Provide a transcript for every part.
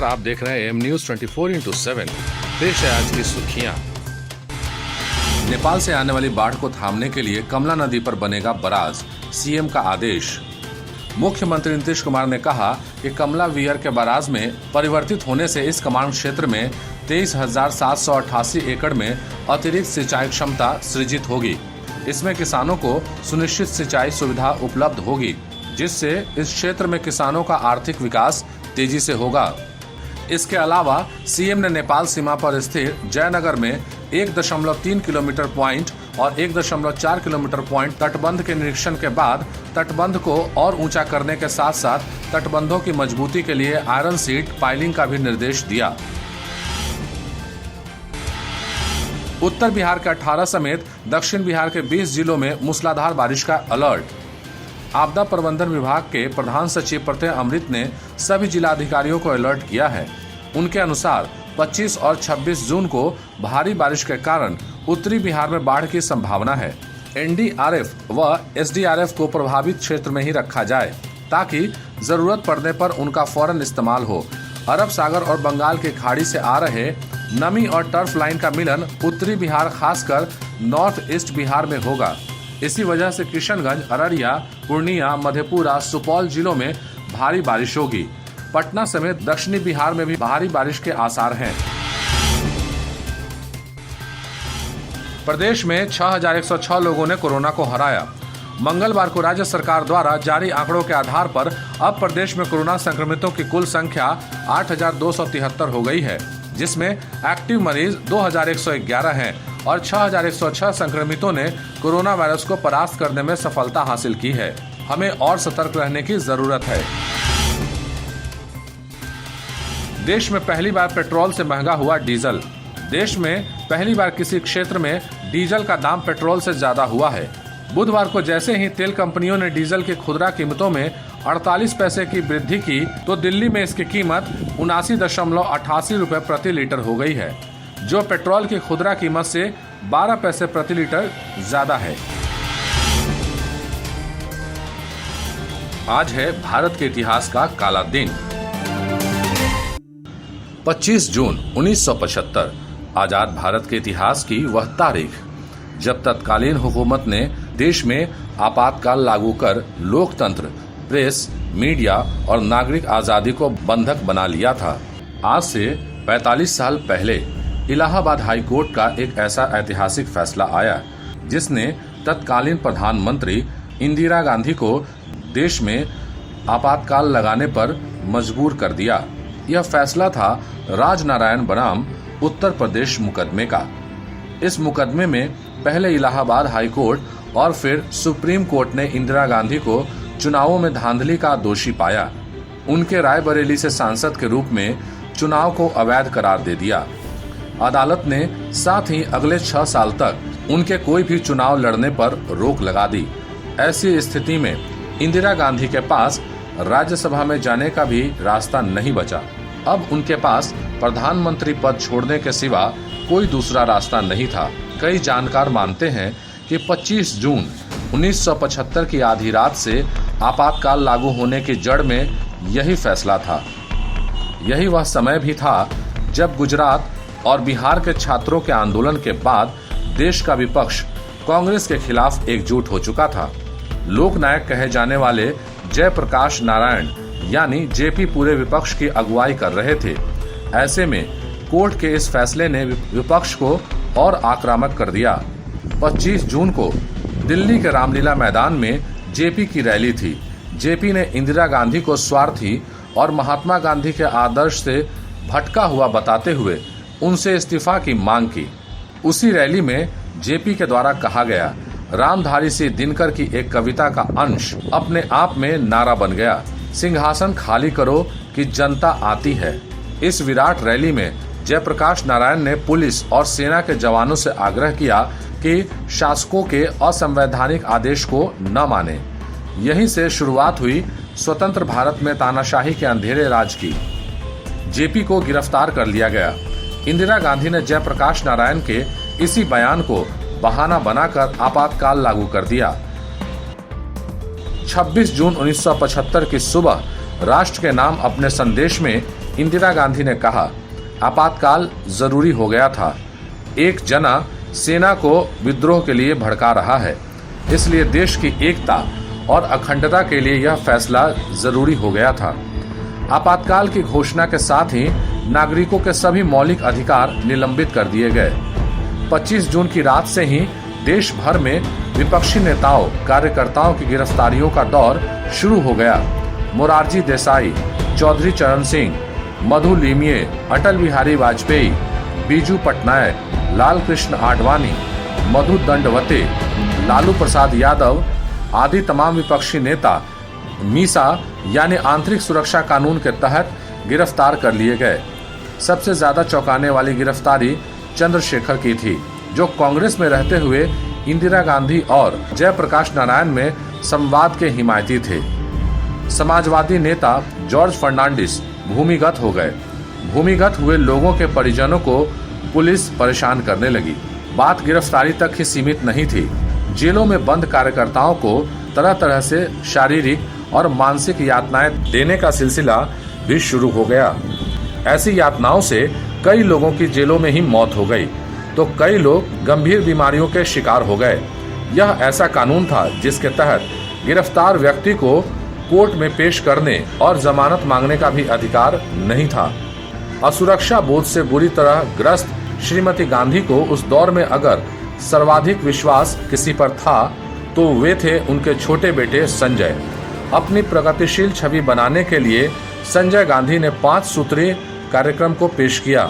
नमस्कार, आप देख रहे हैं एम न्यूज 24x7। पेश है आज की सुर्खियां। नेपाल से आने वाली बाढ़ को थामने के लिए कमला नदी पर बनेगा बराज, सीएम का आदेश। मुख्यमंत्री नीतीश कुमार ने कहा कि कमला वियर के बराज में परिवर्तित होने से इस कमांड क्षेत्र में 23,788 एकड़ में अतिरिक्त सिंचाई क्षमता सृजित होगी। इसमें किसानों को सुनिश्चित सिंचाई सुविधा उपलब्ध होगी, जिससे इस क्षेत्र में किसानों का आर्थिक विकास तेजी से होगा। इसके अलावा सीएम ने नेपाल सीमा पर स्थित जयनगर में 1.3 किलोमीटर पॉइंट और 1.4 किलोमीटर पॉइंट तटबंध के निरीक्षण के बाद तटबंध को और ऊंचा करने के साथ साथ तटबंधों की मजबूती के लिए आयरन सीट पाइलिंग का भी निर्देश दिया। उत्तर बिहार के 18 समेत दक्षिण बिहार के 20 जिलों में मूसलाधार बारिश का अलर्ट। आपदा प्रबंधन विभाग के प्रधान सचिव प्रत्यय अमृत ने सभी जिलाधिकारियों को अलर्ट किया है। उनके अनुसार 25 और 26 जून को भारी बारिश के कारण उत्तरी बिहार में बाढ़ की संभावना है। एनडीआरएफ व एसडीआरएफ को प्रभावित क्षेत्र में ही रखा जाए, ताकि जरूरत पड़ने पर उनका फौरन इस्तेमाल हो। अरब सागर और बंगाल की खाड़ी से आ रहे नमी और टर्फ लाइन का मिलन उत्तरी बिहार खासकर नॉर्थ ईस्ट बिहार में होगा। इसी वजह से किशनगंज, अररिया, पूर्णिया, मधेपुरा, सुपौल जिलों में भारी बारिश होगी। पटना समेत दक्षिणी बिहार में भी भारी बारिश के आसार हैं। प्रदेश में 6,106 लोगों ने कोरोना को हराया। मंगलवार को राज्य सरकार द्वारा जारी आंकड़ों के आधार पर अब प्रदेश में कोरोना संक्रमितों की कुल संख्या 8,273 हो गई है, जिसमें एक्टिव मरीज 2,111 हैं और 6,106 संक्रमितों ने कोरोना वायरस को परास्त करने में सफलता हासिल की है। हमें और सतर्क रहने की जरूरत है। देश में पहली बार पेट्रोल से महंगा हुआ डीजल। देश में पहली बार किसी क्षेत्र में डीजल का दाम पेट्रोल से ज्यादा हुआ है। बुधवार को जैसे ही तेल कंपनियों ने डीजल की खुदरा कीमतों में 48 पैसे की वृद्धि की, तो दिल्ली में इसकी कीमत 79.88 रुपए प्रति लीटर हो गई है, जो पेट्रोल की खुदरा कीमत से 12 पैसे प्रति लीटर ज्यादा है। आज है भारत के इतिहास का काला दिन। 25 जून 1975 आजाद भारत के इतिहास की वह तारीख जब तत्कालीन हुकूमत ने देश में आपातकाल लागू कर लोकतंत्र, प्रेस, मीडिया और नागरिक आजादी को बंधक बना लिया था। आज से 45 साल पहले इलाहाबाद हाई कोर्ट का एक ऐसा ऐतिहासिक फैसला आया, जिसने तत्कालीन प्रधानमंत्री इंदिरा गांधी को देश में आपातकाल लगाने पर मजबूर कर दिया। यह फैसला था राजनारायण बनाम उत्तर प्रदेश मुकदमे का। इस मुकदमे में पहले इलाहाबाद हाई कोर्ट और फिर सुप्रीम कोर्ट ने इंदिरा गांधी को चुनावों में धांधली का दोषी पाया। उनके रायबरेली से सांसद के रूप में चुनाव को अवैध करार दे दिया। अदालत ने साथ ही अगले 6 साल तक उनके कोई भी चुनाव लड़ने पर रोक लगा दी। ऐसी स्थिति में इंदिरा गांधी के पास राज्यसभा में जाने का भी रास्ता नहीं बचा। अब उनके पास प्रधानमंत्री पद छोड़ने के सिवा कोई दूसरा रास्ता नहीं था। कई जानकार मानते हैं कि 25 जून 1975 की आधी रात से आपातकाल लागू होने की जड़ में यही फैसला था। यही वह समय भी था जब गुजरात और बिहार के छात्रों के आंदोलन के बाद देश का विपक्ष कांग्रेस के खिलाफ एकजुट हो चुका था। लोकनायक कहे जाने वाले जयप्रकाश नारायण यानी जेपी पूरे विपक्ष की अगुवाई कर रहे थे। ऐसे में कोर्ट के इस फैसले ने विपक्ष को और आक्रामक कर दिया। 25 जून को दिल्ली के रामलीला मैदान में जेपी की रैली थी। जेपी ने इंदिरा गांधी को स्वार्थी और महात्मा गांधी के आदर्श से भटका हुआ बताते हुए उनसे इस्तीफा की मांग की। उसी रैली में जेपी के द्वारा कहा गया रामधारी सिंह दिनकर की एक कविता का अंश अपने आप में नारा बन गया, सिंहासन खाली करो कि जनता आती है। इस विराट रैली में जयप्रकाश नारायण ने पुलिस और सेना के जवानों से आग्रह किया कि शासकों के असंवैधानिक आदेश को न माने। यहीं से शुरुआत हुई स्वतंत्र भारत में तानाशाही के अंधेरे राज की। जेपी को गिरफ्तार कर लिया गया। इंदिरा गांधी ने जयप्रकाश नारायण के इसी बयान को बहाना बनाकर आपातकाल लागू कर दिया। 26 जून 1975 की सुबह राष्ट्र के नाम अपने संदेश में इंदिरा गांधी ने कहा, आपातकाल जरूरी हो गया था। एक जना सेना को विद्रोह के लिए भड़का रहा है, इसलिए देश की एकता और अखंडता के लिए यह फैसला जरूरी हो गया था। आपातकाल की घोषणा के साथ ही नागरिकों के सभी मौलिक अधिकार निलंबित कर दिए गए। 25 जून की रात से ही देश भर में विपक्षी नेताओं, कार्यकर्ताओं की गिरफ्तारियों का दौर शुरू हो गया। मोरारजी देसाई, चौधरी चरण सिंह, मधु लिमये, अटल बिहारी वाजपेयी, बीजू पटनायक, लाल कृष्ण आडवाणी, मधु दंडवते, लालू प्रसाद यादव आदि तमाम विपक्षी नेता मीसा यानी आंतरिक सुरक्षा कानून के तहत गिरफ्तार कर लिए गए। सबसे ज्यादा चौंकाने वाली गिरफ्तारी चंद्रशेखर की थी, जो कांग्रेस में रहते हुए इंदिरा गांधी और जयप्रकाश नारायण में संवाद के हिमायती थे। समाजवादी नेता जॉर्ज फर्नांडिस भूमिगत हो गए। भूमिगत हुए लोगों के परिजनों को पुलिस परेशान करने लगी। बात गिरफ्तारी तक ही सीमित नहीं थी। जेलों में बंद कार्यकर्ताओं को तरह तरह से शारीरिक और मानसिक यातनाएं देने का सिलसिला भी शुरू हो गया। ऐसी यातनाओं से कई लोगों की जेलों में ही मौत हो गई, तो कई लोग गंभीर बीमारियों के शिकार हो गए। यह ऐसा कानून था जिसके तहत गिरफ्तार व्यक्ति को कोर्ट में पेश करने और जमानत मांगने का भी अधिकार नहीं था। असुरक्षा बोध से बुरी तरह ग्रस्त श्रीमती गांधी को उस दौर में अगर सर्वाधिक विश्वास किसी पर था तो वे थे उनके छोटे बेटे संजय। अपनी प्रगतिशील छवि बनाने के लिए संजय गांधी ने 5 सूत्री कार्यक्रम को पेश किया,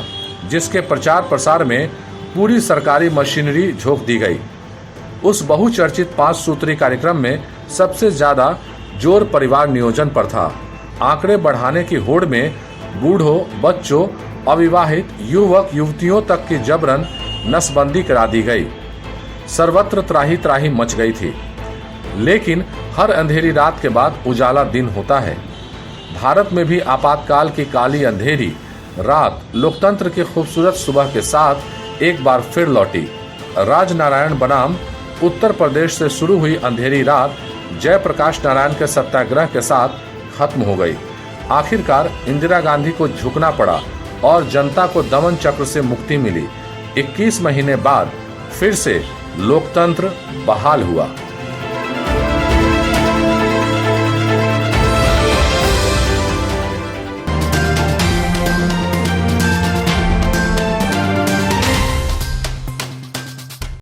जिसके प्रचार प्रसार में पूरी सरकारी मशीनरी झोंक दी गई। उस बहुचर्चित 5 सूत्री कार्यक्रम में सबसे ज्यादा जोर परिवार नियोजन पर था। आंकड़े बढ़ाने की होड़ में बूढ़ों, बच्चों, अविवाहित युवक युवतियों तक की जबरन नसबंदी करा दी गई। सर्वत्र त्राही त्राही मच गई थी। लेकिन हर अंधेरी रात के बाद उजाला दिन होता है। भारत में भी आपातकाल की काली अंधेरी रात लोकतंत्र की खूबसूरत सुबह के साथ एक बार फिर लौटी। राजनारायण बनाम उत्तर प्रदेश से शुरू हुई अंधेरी रात जयप्रकाश नारायण के सत्याग्रह के साथ खत्म हो गई। आखिरकार इंदिरा गांधी को झुकना पड़ा और जनता को दमन चक्र से मुक्ति मिली। 21 महीने बाद फिर से लोकतंत्र बहाल हुआ।